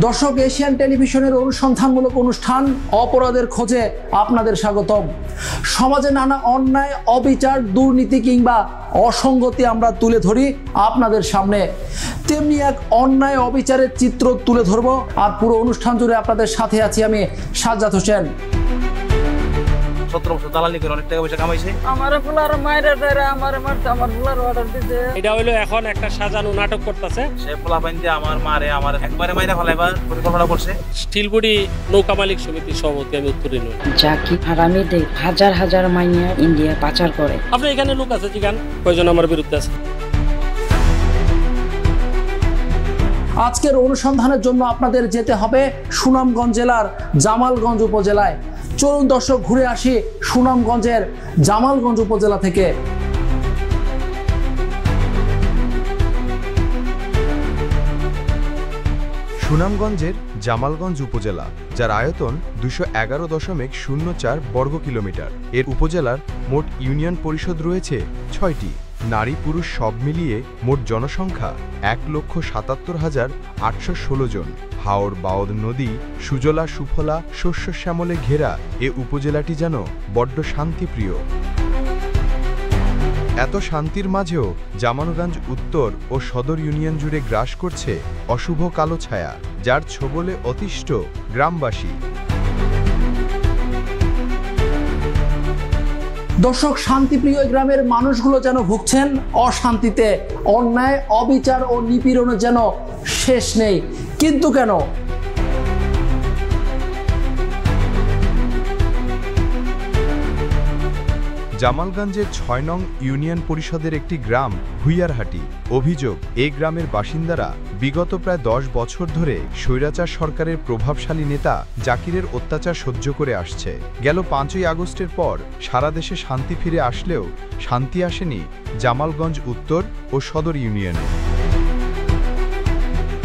দর্শক, এশিয়ান টেলিভিশনের অনুসন্ধানমূলক অনুষ্ঠান অপরাধের খোঁজে আপনাদের স্বাগতম। সমাজে নানা অন্যায়, অবিচার, দুর্নীতি কিংবা অসঙ্গতি আমরা তুলে ধরি আপনাদের সামনে। তেমনি এক অন্যায় অবিচারের চিত্র তুলে ধরব, আর পুরো অনুষ্ঠান জুড়ে আপনাদের সাথে আছি আমি সাজ্জাদ হোসেন। 17 বছর দালালি করে অনেক টাকা পয়সা কামাইছে। আমার ফুলার মায়েরা ধরে আমার মারতে, আমার ফুলার অর্ডার দিতে। এটা হইলো এখন একটা সাজানো নাটক করতেছে। সে পোলা পাইতে আমার মারে আমার একবারে মাইরা ফলাইবার পরিকল্পনা করছে। স্টিলবডি নৌকা মালিক সমিতির সভাপতি আমি উত্তরীণ। জাকি হারামিদের হাজার হাজার মাইয়া ইন্ডিয়া পাচার করে। আপনি এখানে লোক আছে জিগান কয়জন আমার বিরুদ্ধে আছে। আজকের অনুসন্ধানের জন্য আপনাদের যেতে হবে সুনামগঞ্জ জেলার জামালগঞ্জ উপজেলায়। চলুন দর্শক, ঘুরে আসি সুনামগঞ্জের জামালগঞ্জ উপজেলা থেকে। সুনামগঞ্জের জামালগঞ্জ উপজেলা, যার আয়তন 211.04 বর্গ কিলোমিটার। এর উপজেলার মোট ইউনিয়ন পরিষদ রয়েছে 6টি। নারী পুরুষ সব মিলিয়ে মোট জনসংখ্যা 1,77,816 জন। হাওর বাওদ নদী, সুজলা সুফলা শস্য শ্যামলে ঘেরা এ উপজেলাটি যেন বড্ড শান্তিপ্রিয়। এত শান্তির মাঝেও জামালগঞ্জ উত্তর ও সদর ইউনিয়ন জুড়ে গ্রাস করছে অশুভ কালো ছায়া, যার ছোবলে অতিষ্ঠ গ্রামবাসী। দর্শক, শান্তিপ্রিয় গ্রামের মানুষগুলো যেন ভুগছেন অশান্তিতে। অন্যায়, অবিচার ও নিপীড়নের যেন শেষ নেই। কিন্তু কেন? জামালগঞ্জের 6 নং ইউনিয়ন পরিষদের একটি গ্রাম ভুইয়ারহাটি। অভিযোগ, এই গ্রামের বাসিন্দারা বিগত প্রায় 10 বছর ধরে স্বৈরাচার সরকারের প্রভাবশালী নেতা জাকিরের অত্যাচার সহ্য করে আসছে। গেল 5ই আগস্টের পর সারা দেশে শান্তি ফিরে আসলেও শান্তি আসেনি জামালগঞ্জ উত্তর ও সদর ইউনিয়নে।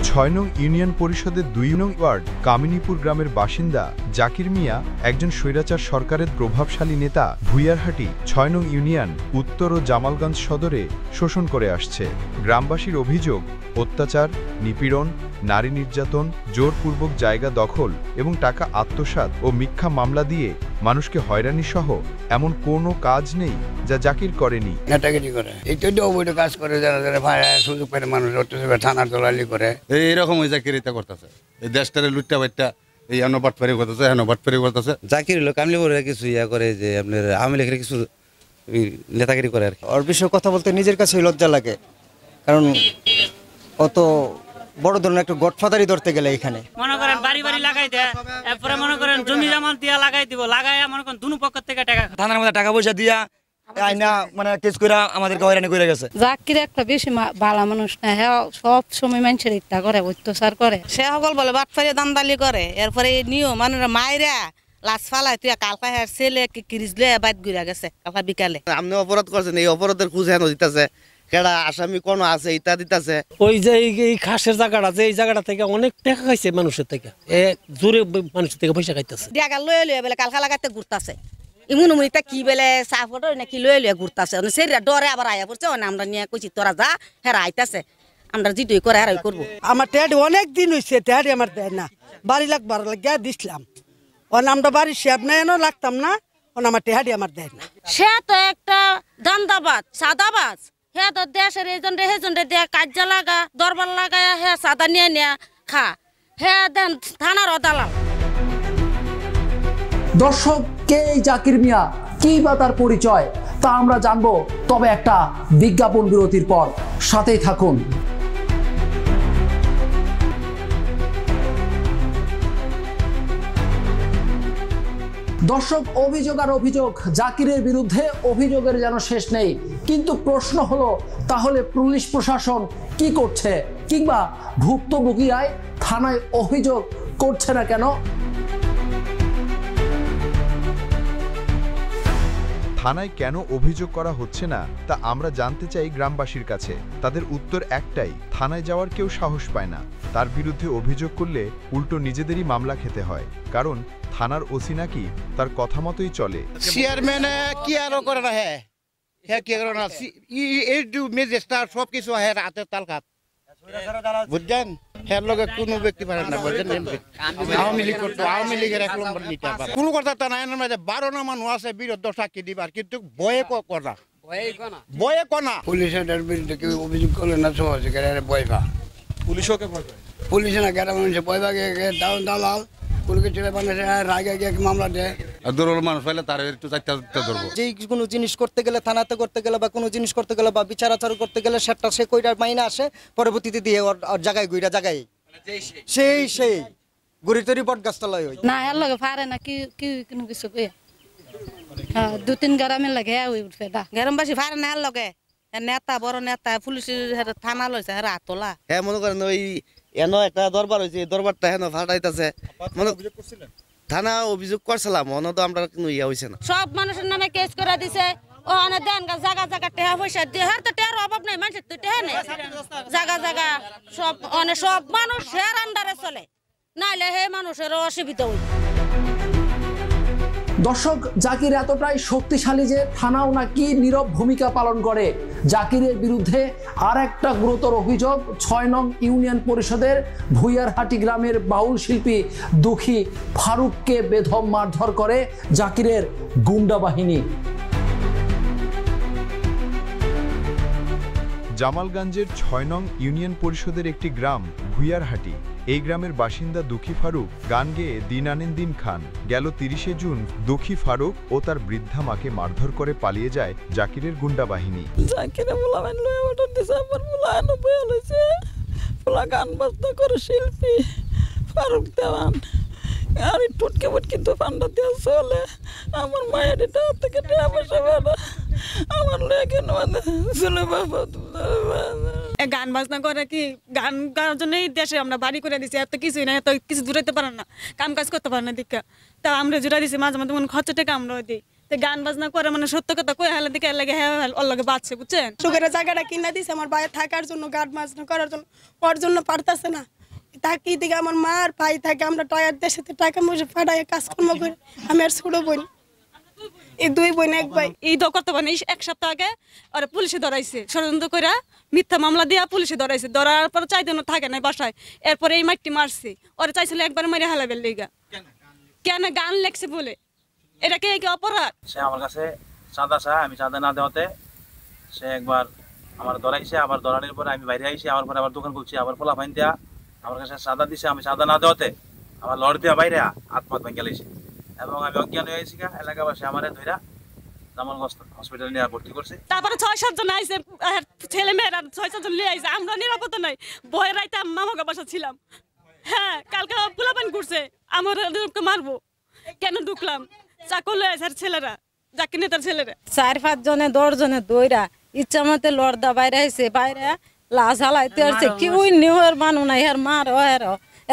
6 নং ইউনিয়ন পরিষদের 2 নং ওয়ার্ড কামিনীপুর গ্রামের বাসিন্দা জাকির মিয়া একজন স্বৈরাচার সরকারের প্রভাবশালী নেতা ভুইয়ারহাটি 6 নং ইউনিয়ন উত্তর ও জামালগঞ্জ সদরে শোষণ করে আসছে। গ্রামবাসীর অভিযোগ, অত্যাচার, নিপীড়ন, নারী নির্যাতন, জোরপূর্বক জায়গা দখল এবং টাকা আত্মসাৎ ও মিথ্যা মামলা দিয়ে মানুষকে হয়রানি সহ এমন কোনো কাজ নেই যা জাকির করেনি। নেতাগিরি করে, এই তো অবৈধ কাজ করে, যারা যারা সুযোগ পেয়ে মানুষ থানার দলালি করে, এইরকম ওই জাকিরিতা করতেছে। এই দেশটারে লুটটা বাইটটা এই বাট ফেরি করতেছে, বাট ফেরি করতেছে। জাকির হলো কামলি বলে কিছু ইয়া করে, যে আপনার আওয়ামী লীগের কিছু নেতাগিরি করে আর কি। ওর বিষয়ে কথা বলতে নিজের কাছে লজ্জা লাগে, কারণ অত বড় ধরনের একটা গডফাদারই ধরতে গেলে এখানে মনে করেন বাড়ি বাড়ি লাগাই দেয়, এরপরে মনে করেন জমি জামাল দিয়া লাগাই দিব, লাগাই মনে করেন দুনো পক্ষ থেকে টাকা, থানার মধ্যে টাকা পয়সা দিয়া আইনা মানে কেস করে আমাদেরকে হয়রানি করে গেছে। জাকির একটা বেশি ভালো মানুষ না, হ্যাঁ সব সময় মানুষের ইচ্ছা করে, অত্যাচার করে। সে সকল বলে বাট ফেরে দান্দালি করে, এরপরে নিও মানে মায়েরা লাশ ফালাই তুই কালকা হ্যাঁ ছেলে কিরিজলে বাইত ঘুরে গেছে কালকা বিকালে। আপনি অপরাধ করছেন, এই অপরাধের খুঁজে হেন দিতেছে, কেডা আসামি কোন আছে ইটা দিতেছে। ওই যে এই খাসের জায়গাটা, যে এই জায়গাটা থেকে অনেক টাকা খাইছে মানুষের থেকে, জোরে মানুষের থেকে পয়সা খাইতেছে। টাকা লয়ে লয়ে বলে কালকা লাগাতে ঘুরতেছে, ইমুন মুনিটা কি বেলে সাফট নাকি লয়ে লয়ে ঘুরতেছে, সেটা ডরে আবার আয়া পড়ছে। আমরা নিয়ে কইছি তোরা যা, হেরা আইতাছে, আমরা যেটুই করে হেরাই করবো। আমার ট্যাডি অনেক দিন হয়েছে, ট্যাডি আমার দেয় না, বাড়ি লাগবার লাগিয়া দিছিলাম, আমরা বাড়ি শেপ নাই লাগতাম না, আমার ট্যাডি আমার দেয় না। সে তো একটা দান্দাবাজ, সাদাবাজ। হ্যাঁ তো দেশের এইজন দেয়া কার্য লাগা, দরবার লাগায় হ্যাঁ সাদা নিয়ে নিয়ে খা, হ্যাঁ দেন থানার দালাল। দর্শক, কে এই জাকির মিয়া, কি বা তার পরিচয়, তা আমরা জানবো, তবে একটা বিজ্ঞাপন বিরতির পর। সাথেই থাকুন। দর্শক, অভিযোগ আর অভিযোগ, জাকিরের বিরুদ্ধে অভিযোগের যেন শেষ নেই। কিন্তু প্রশ্ন হলো, তাহলে পুলিশ প্রশাসন কি করছে, কিংবা ভুক্তভোগীরাই থানায় অভিযোগ করছে না কেন? থানায় কেন অভিযোগ করা হচ্ছে না তা আমরা জানতে চাই গ্রামবাসীর কাছে। তাদের উত্তর একটাই, থানায় যাওয়ার কেউ সাহস পায় না। তার বিরুদ্ধে অভিযোগ করলে উল্টো নিজেদেরই মামলা খেতে হয়, কারণ থানার ওসি নাকি তার কথা মতোই চলে। চেয়ারম্যান কি আরো করে না, হ্যাঁ হ্যাঁ কি করে না, এই ম্যাজিস্ট্রেট সবকিছু হ্যাঁ হাতের তালকাত বুঝছেন হের লগে কোনো ব্যক্তি পারে না বুঝছেন আওয়ামী লীগ করতো আওয়ামী লীগের 1 নম্বর নিতে পারে কোনো কথা তা নাই না যে 12 না মানুষ আছে বিরুদ্ধে সাক্ষী দিবার কিন্তু বয়ে কথা বয়ে কোনা পুলিশের বিরুদ্ধে কেউ অভিযোগ করলে না সহজে বয়ে পা পুলিশও কে ভয় পায় পুলিশে না গ্রামের মানুষ বয়ে পাগে দালাল কোনো কিছু বাংলাদেশে রাগে গিয়ে মামলা দেয় দুর্বল মানুষ পাইলে তার একটু চারটা ধরবো যেই কোনো জিনিস করতে গেলে থানাতে করতে গেলে বা কোনো জিনিস করতে গেলে বা বিচার আচার করতে গেলে সেটা সে কইরা মাইনে আসে পরবর্তীতে দিয়ে ওর জায়গায় গুইরা জায়গায় সেই গুড়ি তরি বট গাছতলায় হই না এর লগে পারে না কি কোনো কিছু কই হ্যাঁ 2-3 গ্রামের লাগে ওই উঠছে দা গ্রামবাসী পারে না এর লগে নেতা বড় নেতা পুলিশের থানা লইছে হাত তোলা হ্যাঁ মনে করেন ওই এনো একটা দরবার হয়েছে এই দরবারটা হেন ফাটাইতেছে মনে থানা অভিযোগ করছিলাম অন্য তো আমরা কোনো ইয়া হয়েছে না সব মানুষের নামে কেস করে দিছে ও অনেক দেন জায়গা টাকা পয়সা দিয়ে হার তো টের অভাব নাই মানুষের তো টেহা নেই জায়গা সব মানুষ হের আন্ডারে চলে নাইলে হে মানুষের অসুবিধা হইবে দর্শক, জাকির এতটাই শক্তিশালী যে থানাও নাকি নীরব ভূমিকা পালন করে। জাকিরের বিরুদ্ধে আর একটা গুরুতর অভিযোগ, 6 নং ইউনিয়ন পরিষদের ভুইয়ারহাটি গ্রামের বাউল শিল্পী দুঃখী ফারুককে বেধম মারধর করে জাকিরের গুন্ডা বাহিনী। জামালগঞ্জের 6 নং ইউনিয়ন পরিষদের একটি গ্রাম ভুইয়ারহাটি। এই গ্রামের বাসিন্দা দুঃখী ফারুক গান গেয়ে দিন আনেন দিন খান। গেল 30শে জুন দুঃখী ফারুক ও তার বৃদ্ধা মাকে মারধর করে পালিয়ে যায় জাকিরের গুন্ডা বাহিনী। গান বাজনা করে শিল্পী ফারুক দেওয়ান আর টুটকে বুটকি তো পান্ডা দিয়ে চলে আমার মায়ের এটা থেকে টাকা পয়সা আমার লেগে চলে বাবা গান বাজনা করে কি গান গাওয়ার জন্যই দেশে আমরা বাড়ি করে দিছি এত কিছুই না এত কিছু দূরাইতে পারেন না কাম কাজ করতে পারেন না দীক্ষা তা আমরা জুড়া দিছি মাঝে মাঝে মনে খরচা টাকা আমরা দিই তো গান বাজনা করে মানে সত্য কথা কয়ে হেলে দিকে লাগে হ্যাঁ ওর লগে বাঁচছে বুঝছেন সুখের জায়গাটা কিনা দিছে আমার ভাই থাকার জন্য গান বাজনা করার জন্য ওর জন্য পারতাছে না তাকি দিকে আমার মা আর ভাই থাকে আমরা টায়ার দেশে টাকা পয়সা ফাটাই কাজকর্ম করি আমি আর ছোট বোন এই 2 বোন এক ভাই ঈদ করতে পারে 1 সপ্তাহ আগে ওরা পুলিশে ধরাইছে ষড়যন্ত্র করে মিথ্যা মামলা দিয়া পুলিশে ধরাইছে ধরার পর 4 দিনও থাকে নাই বাসায় এরপরে এই মাইটি মারছে ওরা চাইছিল একবার মারে হালাবেল লিগা কেন গান লেখছে বলে এটা কি অপরাধ সে আমার কাছে চাঁদা চায় আমি চাঁদা না দেওয়াতে সে একবার আমার ধরাইছে আবার ধরানোর পরে আমি বাইরে আইসি আমার পরে আবার দোকান খুলছি আবার ফোলা ফাইন দেয়া আমার কাছে চাঁদা দিছে আমি চাঁদা না দেওয়াতে আমার লড় দেওয়া বাইরে আত্মহাত ভেঙে গেলেছে এবং আমি অজ্ঞান হয়ে গেছি এলাকাবাসী আমারে ধইরা জামালগঞ্জ হসপিটালে নিয়ে ভর্তি করছে তারপরে 6-7 জন আইছে ছেলে মেয়েরা 6-7 জন নিয়ে আইছে আমরা নিরাপত্তা নাই ভয় রাইতে মামাকে বাসা ছিলাম হ্যাঁ কালকে পোলাপান করছে আমার মারবো কেন ঢুকলাম চাকল আইছে ছেলেরা জাকির নেতার ছেলেরা 4-5 জনে 10 জনে দইরা ইচ্ছা মতে লড়দা বাইরে আইছে বাইরে লাশ হালাইতে আসছে কি ওই নিউর মানু নাই আর মার ওর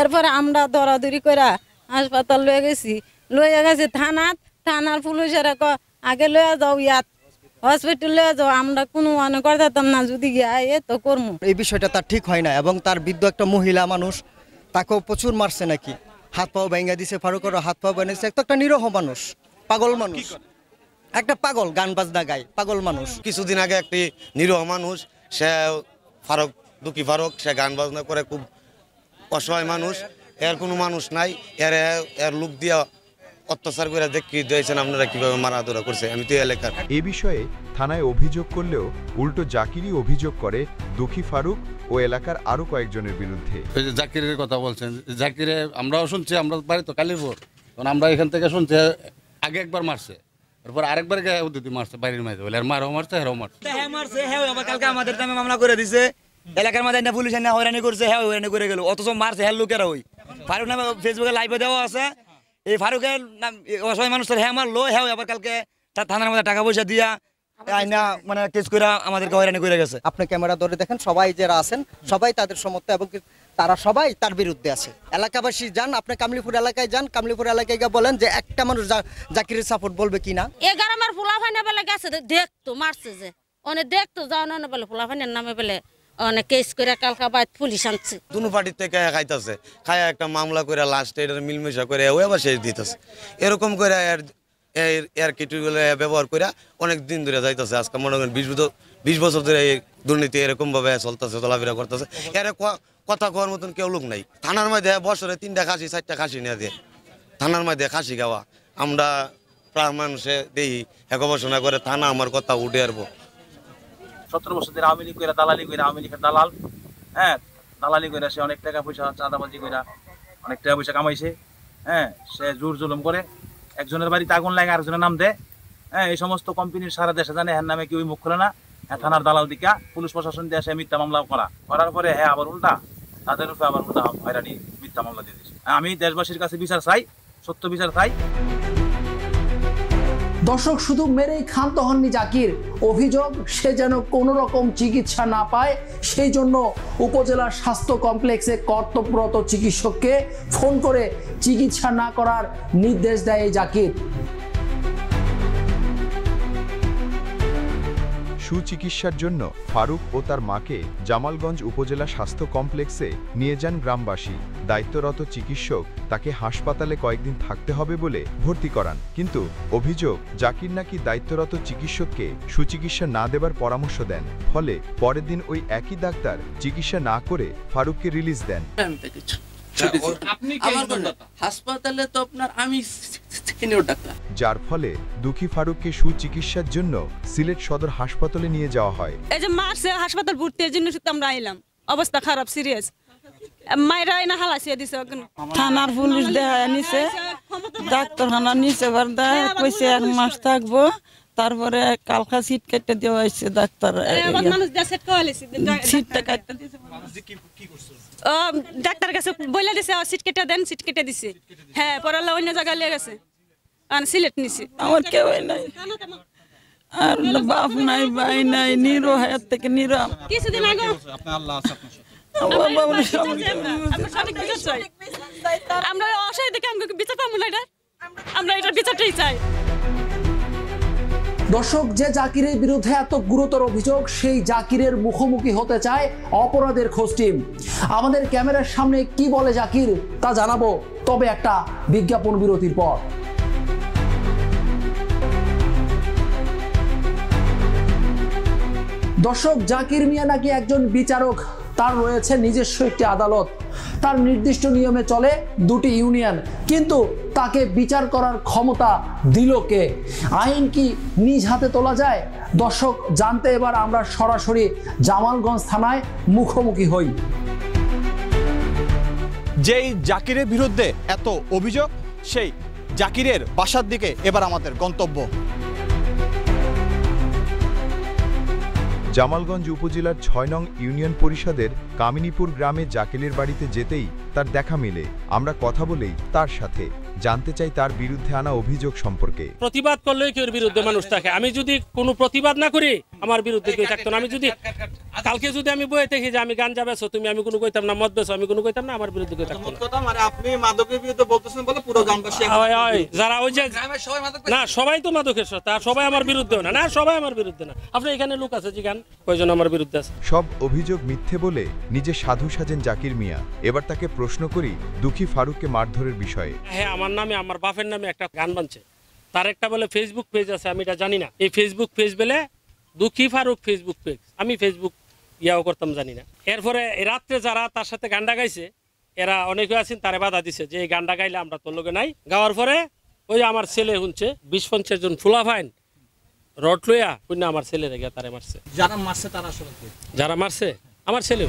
এরপরে আমরা দৌড়াদৌড়ি করে হাসপাতাল লয়ে গেছি থানার পুলিশের আগে লয়ে যাও ইয়াত হসপিটাল লয়ে যাও আমরা কোনো মনে করতাম না যদি গিয়ে তো করবো এই বিষয়টা তার ঠিক হয় না এবং তার বৃদ্ধ একটা মহিলা মানুষ তাকেও প্রচুর মারছে নাকি হাত পাও ভেঙে দিছে ফারুকের হাত পাও ভেঙেছে একটা নিরহ মানুষ পাগল মানুষ একটা পাগল গান বাজনা গায় পাগল মানুষ কিছুদিন আগে একটি নিরহ মানুষ সে ফারুক দুঃখী ফারুক সে গান বাজনা করে খুব অসহায় মানুষ এর কোনো মানুষ নাই এর লোক দিয়া অত্যাচার করে দেখি দিয়েছেন আপনারা কিভাবে মারাধরা করছে আমি তো এলাকার এ বিষয়ে থানায় অভিযোগ করলেও উল্টো জাকিরই অভিযোগ করে দুঃখী ফারুক ও এলাকার আরো কয়েকজনের বিরুদ্ধে। ওই যে জাকিরের কথা বলছেন জাকিরে আমরাও শুনছি আমরা বাড়ি তো কালীপুর তখন আমরা এখান থেকে শুনছি আগে একবার মারছে তারপর আরেকবার উদ্যোগী মারছে বাড়ির মাঝে বলে আর মারও মারছে হেরাও মারছে কালকে আমাদের নামে মামলা করে দিছে এলাকার মধ্যে না পুলিশ না হয়রানি করছে হ্যাঁ হয়রানি করে গেল অথচ মারছে হ্যাঁ লোকেরা ওই ফারুক নামে ফেসবুকে লাইভে দেওয়া আছে এই ফারুকের নাম অসহায় মানুষের হ্যাঁ মারলো হ্যাঁ আবার কালকে তার থানার মধ্যে টাকা পয়সা দিয়া আইনা মানে কেস করে আমাদেরকে হয়রানি করে গেছে। আপনি ক্যামেরা ধরে দেখেন সবাই যারা আছেন সবাই তাদের সমর্থন এবং তারা সবাই তার বিরুদ্ধে আছে। এলাকাবাসী যান আপনি কামলিপুর এলাকায় যান কামলিপুর এলাকায় গিয়ে বলেন যে একটা মানুষ জাকিরের সাপোর্ট বলবে কিনা। 11 আমার ফুলাফাইনা বেলা গেছে দেখতো মারছে যে অনেক দেখতো যাও না বলে ফুলাফাইনের নামে বলে অনেক কেস করে কালকা বাইত পুলিশ আনছে দুনো পার্টির থেকে খাইতেছে খায়া একটা মামলা করে লাস্টে এটা মিলমিশা করে ওই আবার শেষ দিতেছে এরকম করে এর কিটগুলো ব্যবহার করে অনেক দিন ধরে যাইতেছে আজকে মনে করেন 20 বছর ধরে এই দুর্নীতি এরকম ভাবে চলতেছে, চলাফেরা করতেছে। এর কথা কওয়ার মতন কেউ লোক নাই। থানার মধ্যে বছরে 3টা খাসি 4টা খাসি নিয়ে দিয়ে থানার মধ্যে খাসি খাওয়া। আমরা প্রায় মানুষে দেখি গবেষণা করে থানা আমার কথা উঠে আসবো। 17 বছর ধরে আওয়ামী লীগ করে দালালি করে, আওয়ামী লীগের দালাল, হ্যাঁ দালালি করে সে অনেক টাকা পয়সা চাঁদাবাজি করে অনেক টাকা পয়সা কামাইছে। হ্যাঁ সে জোর জুলুম করে, একজনের বাড়িতে আগুন লাগে আরেকজনের নাম দেয়। হ্যাঁ এই সমস্ত কোম্পানির সারা দেশে জানে হ্যাঁ নামে কেউ মুখ খুলে না। হ্যাঁ থানার দালাল দিকা পুলিশ প্রশাসন দিয়ে সে মিথ্যা মামলা করার পরে হ্যাঁ আবার উল্টা তাদের উপরে আবার উল্টা হয়রানি মিথ্যা মামলা দিয়ে দিচ্ছে। আমি দেশবাসীর কাছে বিচার চাই, সত্য বিচার চাই। দর্শক, শুধু মেরেই ক্ষান্ত হননি জাকির। অভিযোগ সে যেন কোনো রকম চিকিৎসা না পায় সেই জন্য উপজেলা স্বাস্থ্য কমপ্লেক্সে কর্তব্যরত চিকিৎসককে ফোন করে চিকিৎসা না করার নির্দেশ দেয় এই জাকির। সুচিকিৎসার জন্য ফারুক ও তার মাকে জামালগঞ্জ উপজেলা স্বাস্থ্য কমপ্লেক্সে নিয়ে যান গ্রামবাসী। দায়িত্বরত চিকিৎসক তাকে হাসপাতালে কয়েকদিন থাকতে হবে বলে ভর্তি করান, কিন্তু অভিযোগ জাকির নাকি দায়িত্বরত চিকিৎসককে সুচিকিৎসা না দেবার পরামর্শ দেন। ফলে পরের দিন ওই একই ডাক্তার চিকিৎসা না করে ফারুককে রিলিজ দেন। হাসপাতালে তো আপনার আমি সিনিয়র ডাক্তার, যার ফলে দুঃখী ফারুককে সুচিকিৎসার জন্য সিলেট সদর হাসপাতালে নিয়ে যাওয়া হয়। এই যে মারছে হাসপাতাল ভর্তি এর জন্য আমরা আইলাম, অবস্থা খারাপ সিরিয়াস। মাইরা এনে হালাইছে দিছে, থানার পুলিশ দেখা নিছে, ডাক্তারখানা নিচে বারদা কইছে 1 মাস থাকবো, তারপরে কালকা সিট কেটে দেওয়া হয়েছে। ডাক্তার সিটটা কাটতে দিয়েছে, ডাক্তার কাছে বলে দিছে সিট কেটে দেন, সিট কেটে দিছে। হ্যাঁ পরে অন্য জায়গায় লিয়ে গেছে, সিলেট নিছে। আমার কেউ নাই, আর বাপ নাই, ভাই নাই, নিরো হায়াত থেকে নিরো। কিছুদিন আগে আমরা অসহায় দেখে আমাকে বিচার পাবো না, এটা আমরা এটা বিচারটাই চাই। দর্শক, যে জাকিরের বিরুদ্ধে এত গুরুতর অভিযোগ, সেই জাকিরের মুখোমুখি হতে চায় অপরাধের খোঁজ টিম। আমাদের ক্যামেরার সামনে কি বলে জাকির তা জানাবো, তবে একটা বিজ্ঞাপন বিরতির পর। দর্শক, জাকির মিয়া নাকি একজন বিচারক, তার রয়েছে নিজস্ব একটি আদালত, তার নির্দিষ্ট নিয়মে চলে 2টি ইউনিয়ন, কিন্তু তাকে বিচার করার ক্ষমতা দিল কে? আইন কি নিজ হাতে তোলা যায়? দর্শক, জানতে এবার আমরা সরাসরি জামালগঞ্জ থানায় মুখোমুখি হই। যেই জাকিরের বিরুদ্ধে এত অভিযোগ, সেই জাকিরের বাসার দিকে এবার আমাদের গন্তব্য। জামালগঞ্জ উপজেলার 6 নং ইউনিয়ন পরিষদের কামিনীপুর গ্রামে জাকিরের বাড়িতে যেতেই তার দেখা মিলে। আমরা কথা বলেই তার সাথে জানতে চাই তার বিরুদ্ধে আনা অভিযোগ সম্পর্কে। প্রতিবাদ করলেই কেউ বিরুদ্ধে মানুষ থাকে, আমি যদি কোনো প্রতিবাদ না করি আমার বিরুদ্ধে কেউ থাকতো না। আমি যদি কালকে যদি আমি বয়ে দেখি যে আমি গাঞ্জা বেচো, তুমি আমি কোনো কইতাম না, মদ বেচো আমি কোনো কইতাম না, আমার বিরুদ্ধে কেউ থাকতো না। মানে আপনি মাদকের বিরুদ্ধে বলতেছেন বলে পুরো গ্রামবাসী যারা ওই যে না সবাই তো মাদকের সাথে, আর সবাই আমার বিরুদ্ধে না, না সবাই আমার বিরুদ্ধে না। আপনি এখানে লোক আছে জিগান কয়জন আমার বিরুদ্ধে আছে। সব অভিযোগ মিথ্যে বলে নিজে সাধু সাজেন জাকির মিয়া। এবার তাকে প্রশ্ন করি দুঃখী ফারুককে মারধরের বিষয়ে। হ্যাঁ, আমার নামে আমার বাপের নামে একটা গান বানছে, তার একটা বলে ফেসবুক পেজ আছে, আমি এটা জানি না। এই ফেসবুক পেজ বলে দুঃখী ফারুক ফেসবুক পেজ, আমি ফেসবুক ইয়াও করতাম জানি না। এরপরে রাত্রে যারা তার সাথে গানটা গাইছে এরা অনেকে আছেন, তারে বাধা দিছে যে এই গানটা গাইলে আমরা তোর লোকে নাই। গাওয়ার পরে ওই আমার ছেলে শুনছে 20-50 জন ফুলা ফাইন রড লইয়া পুণ্য আমার ছেলে রেগে তারে মারছে। যারা মারছে তারা আসলে যারা মারছে আমার ছেলে।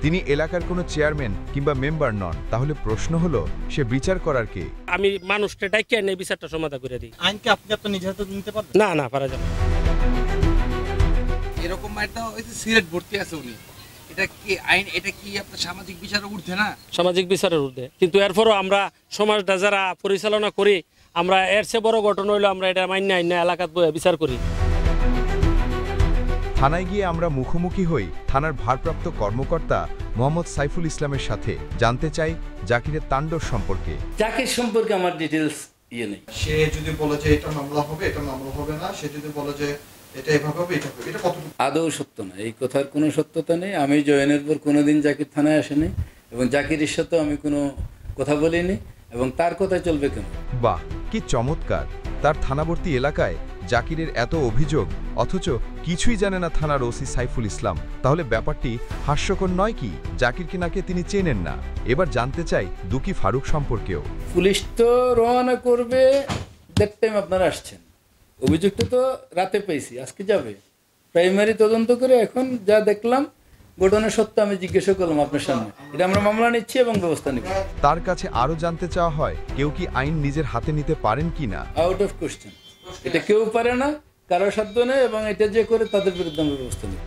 তিনি এলাকার কোনো চেয়ারম্যান কিংবা মেম্বার নন, তাহলে প্রশ্ন হলো সে বিচার করার কে? আমি মানুষটা ডাইকে এনে বিচারটা সমাধা করে দিই। আইনকে আপনি আপনার নিজে হাতে নিতে পারবেন? না না, পারা যাবে। এরকম একটা সিগারেট ভর্তি আছে উনি, এটা কি আইন? এটা কি আপনার সামাজিক বিচারের ঊর্ধ্বে না? সামাজিক বিচারের ঊর্ধ্বে, কিন্তু এরপরও আমরা সমাজটা যারা পরিচালনা করি, আমরা এর চেয়ে বড় ঘটনা হইলো আমরা এটা মান্য আইন না এলাকাত বিচার করি। থানায় গিয়ে আমরা মুখোমুখি হই থানার ভারপ্রাপ্ত কর্মকর্তা মোহাম্মদ সাইফুল ইসলামের সাথে। জানতে চাই জাকিরের তাণ্ডব সম্পর্কে। জাকির সম্পর্কে আমার ডিটেলস নেই। সে যদি বলে যে এটা মামলা হবে, এটা মামলা হবে না, সে যদি বলে যে এটা এভাবে হবে, এটা হবে, এটা কতটুকু আদৌ সত্য না? এই কথার কোনো সত্যতা নেই। আমি জয়েনের পর কোনোদিন জাকির থানায় আসেনি এবং জাকিরের সাথেও আমি কোনো কথা বলিনি, এবং তার কথা চলবে কেন? বাহ, কি চমৎকার! তার থানাবর্তী এলাকায় জাকিরের এত অভিযোগ অথচ কিছুই জানে না থানার ওসি সাইফুল ইসলাম, তাহলে ব্যাপারটি হাস্যকর নয় কি? জাকিরকে নাকি তিনি চেনেন না। এবার জানতে চাই দুকি ফারুক সম্পর্কেও। পুলিশ তো রওনা করবে, দ্যাট টাইম আপনারা আসছেন। অভিযোগটা তো রাতে পেয়েছি, আজকে যাবে। প্রাইমারি তদন্ত করে এখন যা দেখলাম ঘটনার সত্য আমি জিজ্ঞাসা করলাম আপনার সামনে, এটা আমরা মামলা নিচ্ছি এবং ব্যবস্থা নিব। তার কাছে আরো জানতে চাওয়া হয় কেউ কি আইন নিজের হাতে নিতে পারেন কিনা। আউট অফ কোশ্চেন, এটা কেউ পারে না, কারো সাধ্য নেই, এবং এটা যে করে তাদের বিরুদ্ধে আমরা ব্যবস্থা নিব।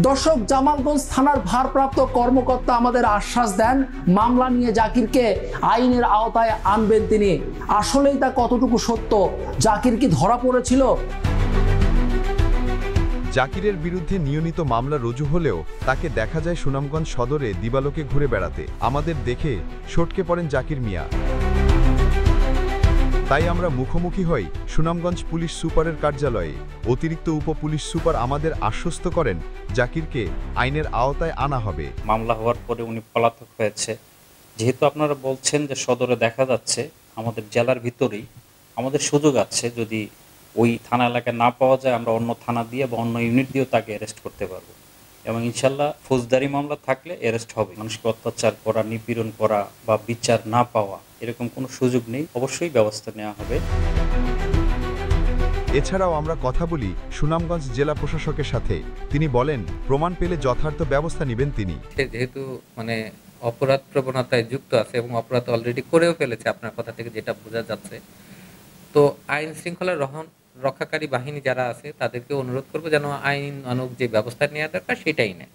দর্শক, জামালগঞ্জ থানার ভারপ্রাপ্ত কর্মকর্তা আমাদের আশ্বাস দেন মামলা নিয়ে জাকিরকে আইনের আওতায় আনবেন তিনি। আসলেই তা কতটুকু সত্য? জাকির কি ধরা পড়েছিল? জাকিরের বিরুদ্ধে নিয়মিত মামলা রুজু হলেও তাকে দেখা যায় সুনামগঞ্জ সদরে দিবালোকে ঘুরে বেড়াতে। আমাদের দেখে সটকে পড়েন জাকির মিয়া। তাই আমরা মুখোমুখি হই সুনামগঞ্জ পুলিশ সুপারের কার্যালয়ে। অতিরিক্ত উপ পুলিশ সুপার আমাদের আশ্বস্ত করেন জাকিরকে আইনের আওতায় আনা হবে। মামলা হওয়ার পরে উনি পলাতক হয়েছে। যেহেতু আপনারা বলছেন যে সদরে দেখা যাচ্ছে, আমাদের জেলার ভিতরেই আমাদের সুযোগ আছে, যদি ওই থানা এলাকায় না পাওয়া যায় আমরা অন্য থানা দিয়ে বা অন্য ইউনিট দিয়েও তাকে অ্যারেস্ট করতে পারবো, এবং ইনশাল্লাহ ফৌজদারি মামলা থাকলে অ্যারেস্ট হবে। মানুষকে অত্যাচার করা, নিপীড়ন করা বা বিচার না পাওয়া এরকম কোনো সুযোগ নেই, অবশ্যই ব্যবস্থা নেওয়া হবে। এছাড়াও আমরা কথা বলি সুনামগঞ্জ জেলা প্রশাসকের সাথে। তিনি বলেন প্রমাণ পেলে যথার্থ ব্যবস্থা নেবেন তিনি। যেহেতু অপরাধ প্রবণতায় যুক্ত আছে এবং অপরাধ অলরেডি করেও ফেলেছে, আপনার কথা থেকে যেটা বোঝা যাচ্ছে, তো আইন শৃঙ্খলা রক্ষাকারী বাহিনী যারা আছে তাদেরকে অনুরোধ করবো যেন আইন অনুক যে ব্যবস্থা নেওয়া দরকার সেটাই নেয়।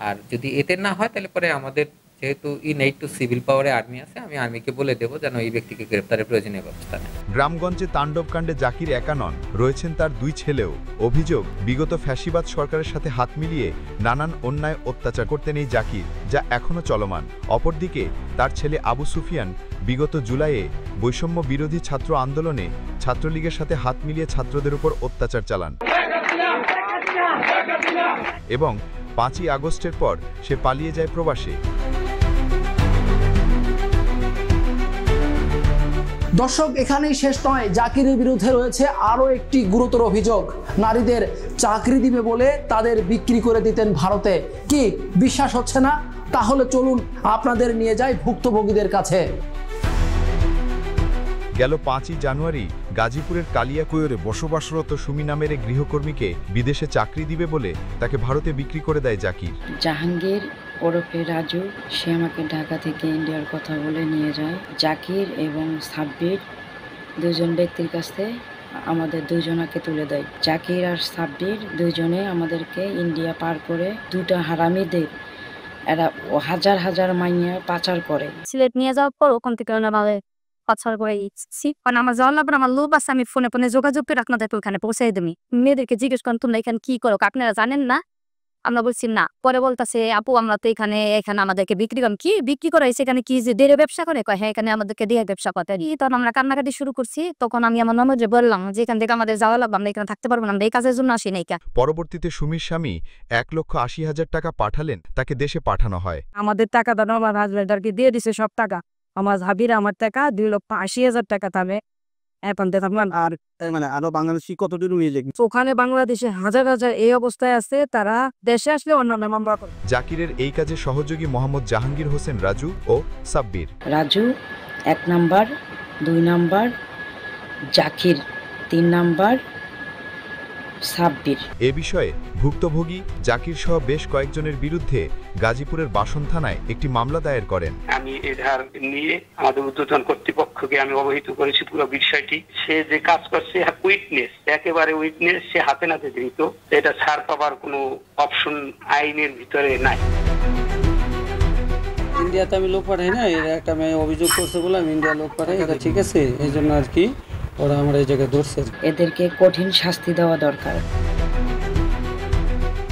আর যদি এতে না হয় তাহলে পরে আমাদের যেহেতু ইনএইড টু সিভিল পাওয়ারে আর্মি আছে, আমি আর্মিকে বলে দেবো যেন এই ব্যক্তিকে গ্রেপ্তারের প্রয়োজনীয় ব্যবস্থা নেয়। গ্রামগঞ্জে তাণ্ডবকাণ্ডে জাকির একা নন, রয়েছেন তার দুই ছেলেও। অভিযোগ বিগত ফ্যাসিবাদ সরকারের সাথে হাত মিলিয়ে নানান অন্যায় অত্যাচার করতেন এই জাকির, যা এখনও চলমান। অপরদিকে তার ছেলে আবু সুফিয়ান বিগত জুলাইয়ে বৈষম্য বিরোধী ছাত্র আন্দোলনে ছাত্রলীগের সাথে হাত মিলিয়ে ছাত্রদের উপর অত্যাচার চালান এবং 5ই আগস্টের পর সে পালিয়ে যায় প্রবাসে। দর্শক, এখানেই শেষ নয়। জাকিরের বিরুদ্ধে রয়েছে আরও একটি গুরুতর অভিযোগ। নারীদের চাকরি দিবে বলে তাদের বিক্রি করে দিতেন ভারতে। কি বিশ্বাস হচ্ছে না? তাহলে চলুন আপনাদের নিয়ে যাই ভুক্তভোগীদের কাছে। গেল 5ই জানুয়ারি গাজীপুরের কালিয়াকৈরে বসবাসরত সুমি নামের এক গৃহকর্মীকে বিদেশে চাকরি দিবে বলে তাকে ভারতে বিক্রি করে দেয় জাকির। জাহাঙ্গীর ওরফে রাজু, সে আমাকে ঢাকা থেকে ইন্ডিয়ার কথা বলে নিয়ে যায়। জাকির এবং সাব্বির দুজন ব্যক্তির কাছে আমাদের দুজনাকে তুলে দেয়। জাকির আর সাব্বির দুজনে আমাদেরকে ইন্ডিয়া পার করে দুটা হারামিদের এরা হাজার হাজার মাইয়া পাচার করে। সিলেট নিয়ে যাওয়ার পর ওখান থেকে পাচার করে কারণ আমার যাওয়ার লাগবে, আমার লোভ আছে, আমি ফোনে ফোনে যোগাযোগ করে আপনাদেরকে ওখানে পৌঁছাই দেবো। মেয়েদেরকে জিজ্ঞেস করেন তোমরা এখানে কি করো, আপনারা জানেন না? আমরা বলছি না। পরে বলতেছে আপু আমরা তো এখানে আমাদেরকে বিক্রি করেন। কি বিক্রি করা হয়েছে? এখানে কি যে দেড়ে ব্যবসা করে? কয় হ্যাঁ, এখানে আমাদেরকে দিয়ে ব্যবসা করতে। তখন আমরা কান্নাকাটি শুরু করছি। তখন আমি আমার ননদকে বললাম যে এখান থেকে আমাদের যাওয়া লাগবে, আমরা এখানে থাকতে পারবো না, আমরা এই কাজের জন্য আসি নাই। পরবর্তীতে সুমির স্বামী 1,80,000 টাকা পাঠালেন, তাকে দেশে পাঠানো হয়। আমাদের টাকা দানো আমার হাজবেন্ডারকে দিয়ে দিছে সব টাকা। আমার ভাবির আমার টাকা 2,80,000 টাকা দামে এখন দেখলাম। আর আরো বাংলাদেশি কতটুকু নিয়ে যায় ওখানে বাংলাদেশে হাজার হাজার এই অবস্থায় আছে, তারা দেশে আসলে অন্যান্য মামলা করে। জাকিরের এই কাজে সহযোগী মোহাম্মদ জাহাঙ্গীর হোসেন রাজু ও Sabbir. Raju 1 number, 2 number Zakir, 3 number Sabbir. এ বিষয়ে ভুক্তভোগী জাকির সহ বেশ কয়েকজনের বিরুদ্ধে গাজীপুরের বাসন থানায় একটি মামলা দায়ের করেন। আমি এধার নিয়ে আমাদের ঊর্ধ্বতন কর্তৃপক্ষকে আমি অবহিত করেছি পুরো বিষয়টি। সে যে কাজ করছে উইটনেস, একেবারে উইটনেস, সে হাতে নাতে ধৃত। এটা ছাড় পাবার কোনো অপশন আইনের ভিতরে নাই। ইন্ডিয়াতে আমি লোক পাঠাই না, এর একটা মেয়ে অভিযোগ করছে বলে আমি ইন্ডিয়া লোক পাঠাই, এটা ঠিক আছে। এই জন্য আর কি ওরা আমার এই জায়গায় ধরছে। এদেরকে কঠিন শাস্তি দেওয়া দরকার।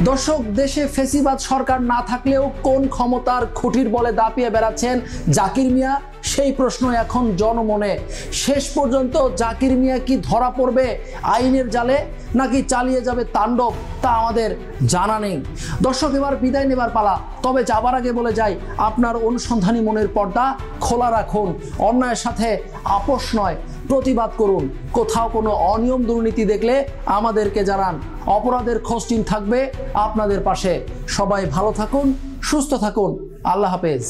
দর্শক, দেশে ফেসিবাদ সরকার না থাকলেও কোন ক্ষমতার খুঁটির বলে দাপিয়ে বেড়াচ্ছেন জাকির মিয়া, সেই প্রশ্ন এখন জনমনে। শেষ পর্যন্ত জাকির মিয়া কি ধরা পড়বে আইনের জালে, নাকি চালিয়ে যাবে তাণ্ডব, তা আমাদের জানা নেই। দর্শক, এবার বিদায় নেবার পালা। তবে যাবার আগে বলে যাই, আপনার অনুসন্ধানী মনের পর্দা খোলা রাখুন। অন্যায়ের সাথে আপোষ নয়, প্রতিবাদ করুন। কোথাও কোনো অনিয়ম দুর্নীতি দেখলে আমাদেরকে জানান। অপরাধের খোঁজ টিম থাকবে আপনাদের পাশে। সবাই ভালো থাকুন, সুস্থ থাকুন। আল্লাহ হাফেজ।